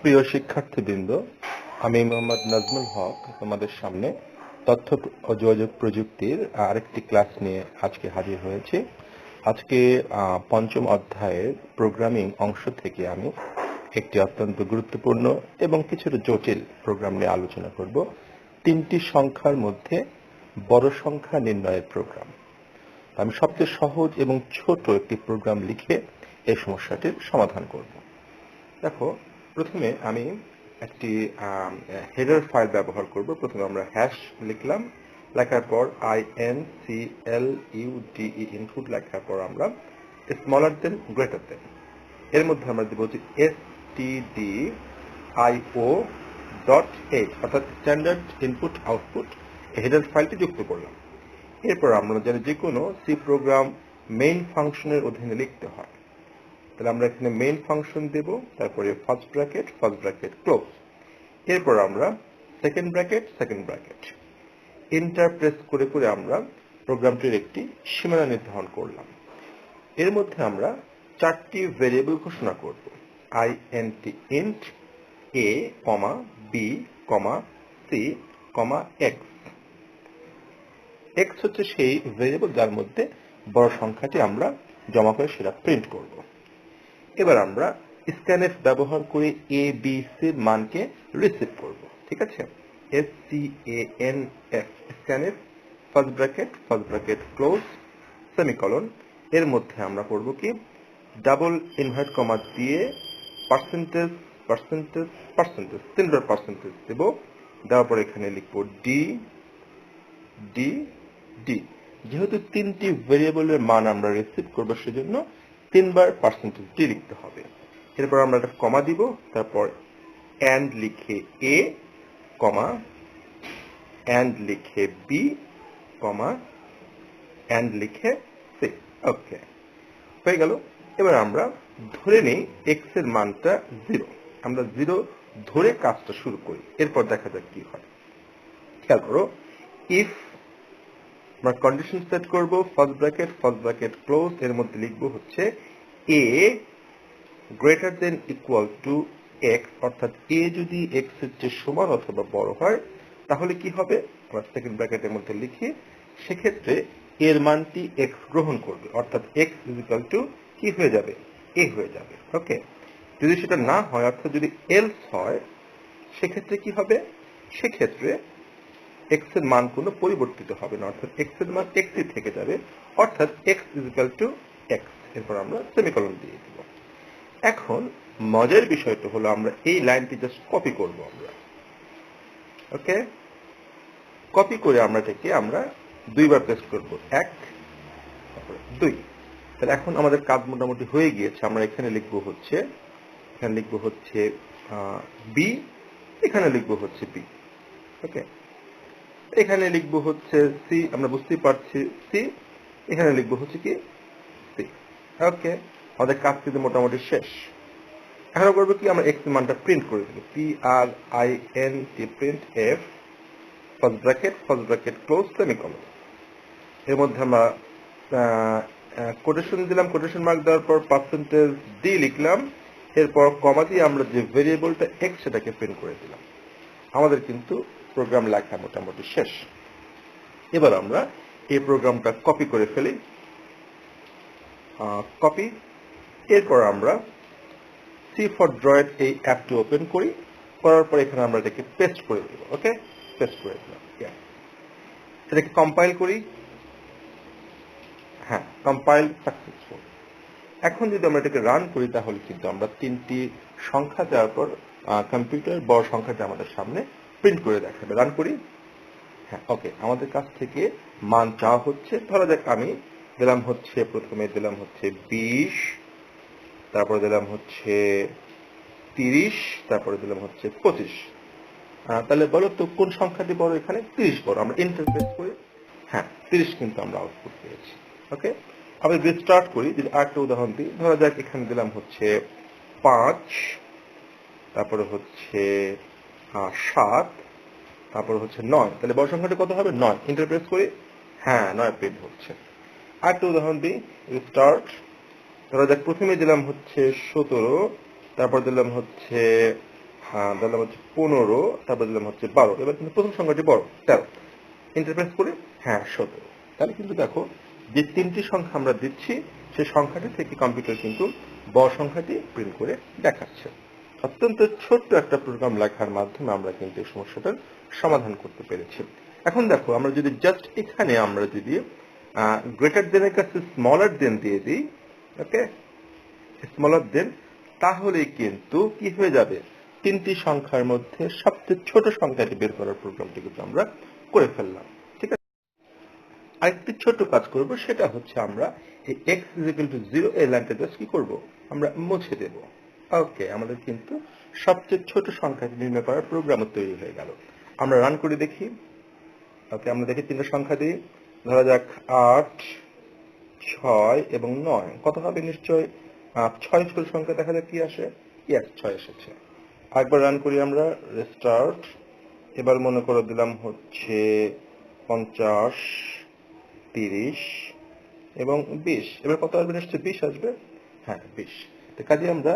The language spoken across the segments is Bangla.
প্রিয় শিক্ষার্থীবৃন্দ, আমি মোহাম্মদ নাজমুল হক তোমাদের সামনে তথ্য ও যোগাযোগ প্রযুক্তির আরেকটি ক্লাস নিয়ে আজকে হাজির হয়েছি। আজকে পঞ্চম অধ্যায়ের প্রোগ্রামিং অংশ থেকে আমি একটি অত্যন্ত গুরুত্বপূর্ণ এবং কিছুটা জটিল প্রোগ্রাম নিয়ে আলোচনা করব। 3টি সংখ্যার মধ্যে বড় সংখ্যা নির্ণয়ের প্রোগ্রাম। আমি সবচেয়ে সহজ এবং ছোট একটি প্রোগ্রাম লিখে এই সমস্যাটির সমাধান করব। দেখো, প্রথমে আমি একটি হেডার ফাইল ব্যবহার করব। প্রথমে আমরা হ্যাশ লিখলাম, লেখার পর INCLUDE ইনপুট লেখার পর আমরা স্মলার দেন গ্রেটার দেন, এর মধ্যে আমরা দেব হচ্ছে stdio.h অর্থাৎ স্ট্যান্ডার্ড ইনপুট আউটপুট হেডার ফাইলটি যুক্ত করলাম। এরপর আমরা জানি যে কোনো সি প্রোগ্রাম মেইন ফাংশনের অধীনে লিখতে হয়, তাহলে আমরা এখানে মেইন ফাংশন দেব, তারপরে ফার্স্ট ব্র্যাকেট ক্লোজ, এরপর আমরা সেকেন্ড ব্র্যাকেট এন্টার প্রেস করে করে আমরা প্রোগ্রামটির একটি সীমানা নির্ধারণ করলাম। এর মধ্যে আমরা 4টি ভেরিয়েবল ঘোষণা করব, int a, b, c, x। x হচ্ছে সেই ভেরিয়েবল যার মধ্যে বড় সংখ্যাটি আমরা জমা করে সেটা প্রিন্ট করব। এবার আমরা স্ক্যানএফ ব্যবহার করে a b c এর মানকে রিসিভ করব। ঠিক আছে, SCANF scanf first bracket close semicolon, এর মধ্যে আমরা করব কি ডাবল ইনভার্ট কমা দিয়ে পার্সেন্টেজ 3বার পার্সেন্টেজ দেব, দেওয়ার পর এখানে লিখব ডি। যেহেতু 3টি ভেরিয়েবলের মান আমরা রিসিভ করব সেজন্য 3বার পার্সেন্টেজ ডি লিখতে হবে। এরপর আমরা একটা কমা দিব, তারপর এন্ড লিখে এ, কমা এন্ড লিখে বি, কমা এন্ড লিখে সি। ওকে, হয়ে গেল। এবার আমরা ধরে নেই এক্স এর মানটা 0, আমরা 0 ধরে কাজটা শুরু করি, এরপর দেখা যাক কি হয়। খেয়াল করো, ইফ আমরা কন্ডিশন সেট করব ফার্স্ট ব্র্যাকেট ক্লোজ, এর মধ্যে লিখব হচ্ছে a greater than equal to x, অর্থাৎ a যদি x এর চেয়ে সমান অথবা বড় হয় তাহলে কি হবে, আমরা সেকেন্ড ব্র্যাকেটের মধ্যে লিখি, সেক্ষেত্রে এর মানটি x গ্রহণ করবে, অর্থাৎ x ইজ ইকুয়াল টু কি হয়ে যাবে, a হয়ে যাবে। ওকে, যদি সেটা না হয়, অর্থাৎ যদি এলস হয়, সেক্ষেত্রে কি হবে, সেক্ষেত্রে x এর মান কোনো পরিবর্তিত হবে না, অর্থাৎ x এর মান x ই থেকে যাবে, অর্থাৎ x is equal to x। এরপর আমরা সেমিকলন দিয়ে দিব। এখন মজার বিষয়টা হলো আমরা এই লাইনটি জাস্ট কপি করব আমরা। ওকে, কপি করে আমরা এটাকে আমরা 2বার পেস্ট করব, 1 তারপর 2। তাহলে এখন আমাদের কাজ মোটামুটি হয়ে গিয়েছে। আমরা এখানে লিখব হচ্ছে বি, এখানে লিখব হচ্ছে বি। ওকে, এখানে লিখব হচ্ছে সি, আমরা বুঝতেই পারছি সি, এখানে লিখব হচ্ছে কি সি। ওকে, আমাদের কাজ কিন্তু মোটামুটি শেষ। এখন করবো কি, আমরা এক্স এর মানটা প্রিন্ট করে দেবো, PRINT print F first bracket close semicolon, এর মধ্যে আমরা কোটেশন দিলাম, কোটেশন মার্ক দেওয়ার পর পার্সেন্টেজ ডি লিখলাম, এরপর কমা দিয়ে আমরা যে ভেরিয়েবলটা এক্স সেটাকে প্রিন্ট করে দিলাম। আমাদের কিন্তু প্রোগ্রাম লেখা মোটামুটি শেষ। এবার আমরা এই প্রোগ্রামটা কপি করে ফেলি, কপি। এরপর আমরা সি ফর ড্রয়েড এই অ্যাপটি ওপেন করি, করার পর এখানে আমরা এটাকে পেস্ট করে দেব। ওকে, পেস্ট করে দিলাম। এটাকে কম্পাইল করি, হ্যাঁ, কম্পাইল সাকসেসফুল। এখন যদি আমরা এটাকে রান করি তাহলে কিন্তু আমরা 3টি সংখ্যা দেওয়ার পর কম্পিউটার বড় সংখ্যাটা আমাদের সামনে প্রিন্ট করে দেখাবে। রান করি, হ্যাঁ, ওকে, আমাদের কাছ থেকে মান চাওয়া হচ্ছে। ধরা যাক আমি দিলাম হচ্ছে, প্রথমে দিলাম হচ্ছে 20, তারপরে দিলাম হচ্ছে 30, তারপরে দিলাম হচ্ছে 25। তাহলে বলো তো কোন সংখ্যাটি বড়, এখানে 30 বড়। আমরা এন্টার প্রেস করি, হ্যাঁ 30 কিন্তু আমরা আউটপুট পেয়েছি। ওকে, আমরা যদি স্টার্ট করি, যদি আরেকটা উদাহরণ দিই, ধরা যাক এখানে দিলাম হচ্ছে 5, তারপরে হচ্ছে 7, তারপরে হচ্ছে 9, তাহলে বড় সংখ্যাটি কত হবে, 9। এন্টার প্রেস করি, হ্যাঁ 9 প্রিন্ট হচ্ছে। আরেকটা উদাহরণ দিই, স্টার্ট, ধরা যাক প্রথমে দিলাম হচ্ছে 17, তারপর দিলাম হচ্ছে 15, তারপর দিলাম হচ্ছে 12। এবার কিন্তু প্রথম সংখ্যাটি বড় 13, ইন্টারপ্রেস করে হ্যাঁ 17। তাহলে কিন্তু দেখো যে তিনটি সংখ্যা আমরা দিচ্ছি সেই সংখ্যাটি থেকে কম্পিউটার কিন্তু বড় সংখ্যাটি প্রিন্ট করে দেখাচ্ছে। অত্যন্ত ছোট্ট একটা প্রোগ্রাম লেখার মাধ্যমে আমরা কিন্তু এই সমস্যাটার সমাধান করতে পেরেছি। এখন দেখো আমরা যদি জাস্ট এখানে আমরা যদি গ্রেটার দেনের কাছে স্মলার দেন দিয়ে দিই, ওকে, স্মলার দেন, তাহলে কিন্তু কি হয়ে যাবে, তিনটি সংখ্যার মধ্যে সবচেয়ে ছোট সংখ্যাটি বের করার প্রোগ্রামটি কিন্তু আমরা করে ফেললাম। ঠিক আছে, আরেকটি ছোট কাজ করব, সেটা হচ্ছে আমরা এই x = 0 এই লাইনটা জাস্ট কি করব, আমরা মুছে দেব। ওকে, আমাদের কিন্তু সবচেয়ে ছোট সংখ্যাটি নির্ণয় করার প্রোগ্রামও তৈরি হয়ে গেল। আমরা রান করে দেখি। ওকে, আমরা দেখি তিনটা সংখ্যা দিই, ধরা যাক 8, 6 এবং 9। কত হবে? নিশ্চয় 6 ছোট সংখ্যা, দেখা যাক কি আসে। ইয়েস, 6 এসেছে। আরেকবার রান করি আমরা, রেস্টার্ট। এবার মনে করে দিলাম হচ্ছে 50, 30 এবং 20। এবার কত আসবে? নিশ্চয় 20 আসবে। হ্যাঁ, 20। তো কাজে আমরা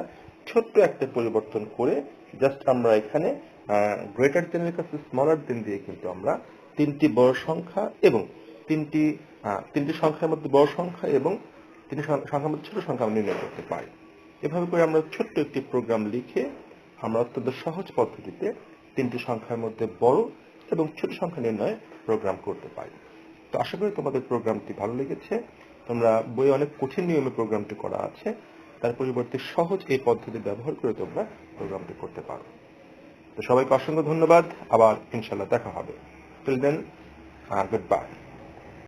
ছোট্ট একটা পরিবর্তন করে জাস্ট আমরা এখানে গ্রেটার দেনের কাছে স্মলার দেন দিয়ে কিন্তু আমরা তিনটি বড় সংখ্যা এবং তিনটি সংখ্যার মধ্যে বড় সংখ্যা এবং তিনটি সংখ্যার মধ্যে ছোট সংখ্যা আমরা নির্ণয় করতে পারি। এভাবে করে আমরা ছোট্ট একটি প্রোগ্রাম লিখে আমরা অত্যন্ত সহজ পদ্ধতিতে তিনটি সংখ্যার মধ্যে বড় এবং ছোট সংখ্যা নির্ণয় প্রোগ্রাম করতে পারি। তো আশা করি তোমাদের প্রোগ্রামটি ভালো লেগেছে। তোমরা বইয়ে অনেক কঠিন নিয়মে প্রোগ্রামটি করা আছে, তার পরিবর্তে সহজ এই পদ্ধতি ব্যবহার করে তোমরা প্রোগ্রামটি করতে পারো। তো সবাইকে অসংখ্য ধন্যবাদ, আবার ইনশাল্লাহ দেখা হবে। Till then, good by.